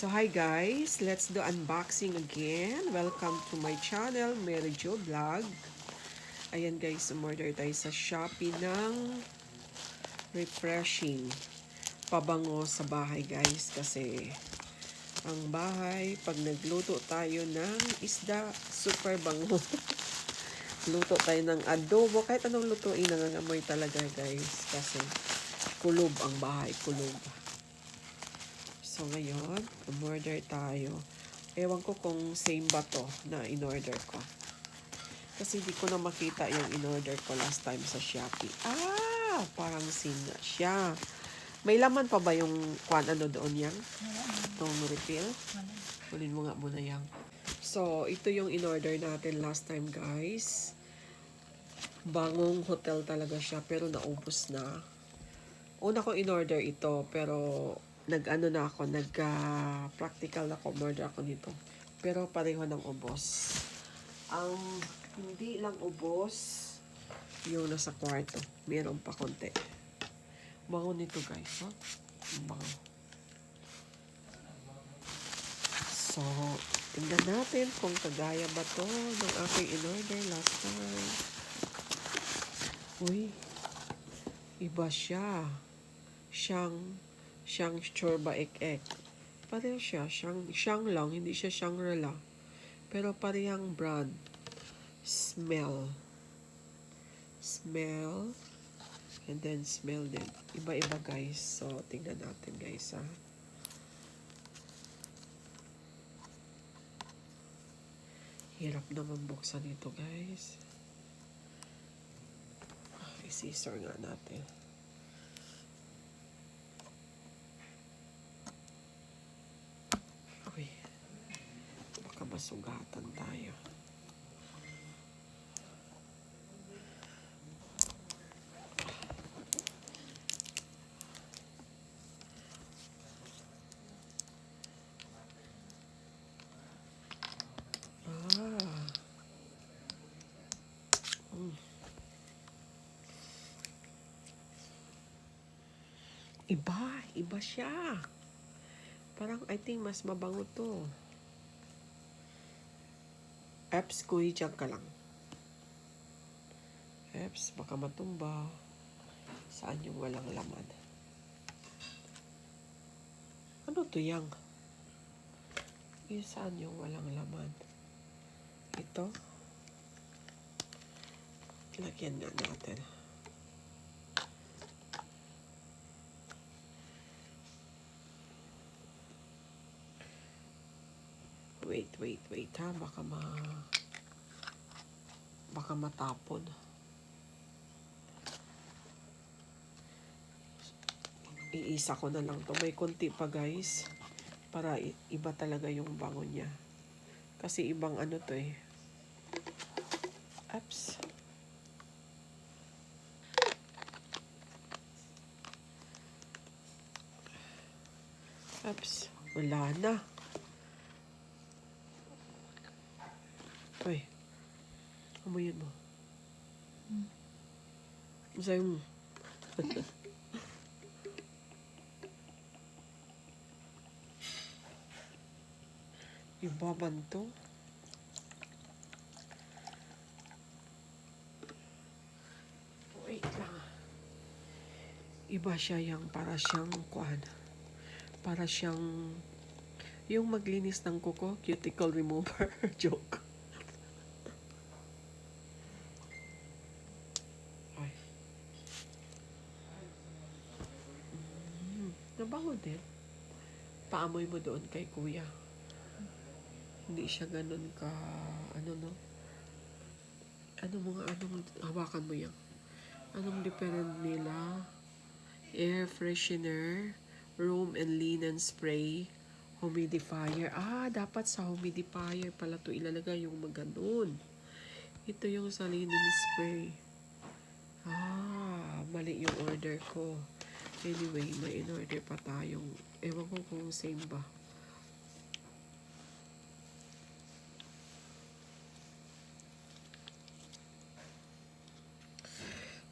So hi guys, let's do unboxing again. Welcome to my channel, Mary Jo Vlog. Ayan guys, umorder tayo sa Shopee ng refreshing pabango sa bahay guys. Kasi ang bahay, pag nagluto tayo ng isda, super bango. Luto tayo ng adobo, kahit anong lutuin, nangangamoy talaga guys. Kasi kulob ang bahay, kulob. So ngayon, umorder tayo. Ewan ko kung same ba to na in-order ko. Kasi di ko na makita yung in-order ko last time sa Shopee. Parang same na siya. May laman pa ba yung ano doon yang? Itong refill? Kunin mo nga muna yang. So, ito yung in-order natin last time guys. Bangong hotel talaga siya pero naubos na. Una ko in-order ito pero nag-practical ako, order ako nito. Pero pareho ng ubos. Ang hindi lang ubos, yung nasa kwarto. Meron pa konti. Bango nito guys, ha? Bango. So, tingnan natin kung kagaya ba to ng aking in-order last time. Uy, iba siya. Siyang chorba ek-ek. Pareho siya. Siyang lang. Hindi siya Shangri-La. Pero parehang brand. Smell. And then smell din. Iba-iba guys. So, tingnan natin guys ha. Hirap naman buksan ito guys. I-scissor nga natin. Baka masugatan tayo. Iba siya. Parang I think mas mabango to. Eps, kuhi dyan ka lang. Eps, baka matumba. Saan yung walang laman? Ano to yang? Saan yung walang laman? Ito? Lagyan nga natin. Wait ha. Baka matapon. Iisa ko na lang to. May konti pa guys. Para iba talaga yung bango niya. Kasi ibang ano to eh. Apps. Wala na. Uy. Amoyin mo. Masaya mo. Iba ba to? Wait lang. Iba siya yung para siyang kuan. Para siyang yung maglinis ng kuko, cuticle remover. Joke. Ay. Nabango din. Paamoy mo doon kay kuya. Hindi siya ganun ka, ano no? Anong hawakan mo yan? Anong different nila? Air freshener, room and linen spray, humidifier. Dapat sa humidifier pala to ilalagay yung maganon. Ito yung sa linen spray. Mali yung order ko. Anyway, may in-order pa tayong, ewan ko kung same ba.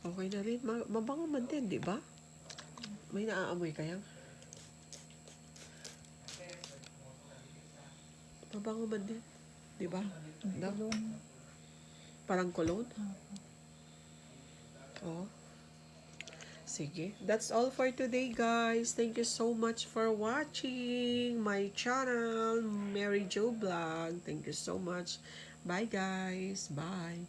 Okay na rin. Mabango man din, di ba? May naaamoy kaya? Mabango man din. Di ba? No? Cologne. Parang cologne? Oh. Sige. That's all for today, guys. Thank you so much for watching my channel, Mary Jo Vlog. Thank you so much. Bye, guys. Bye.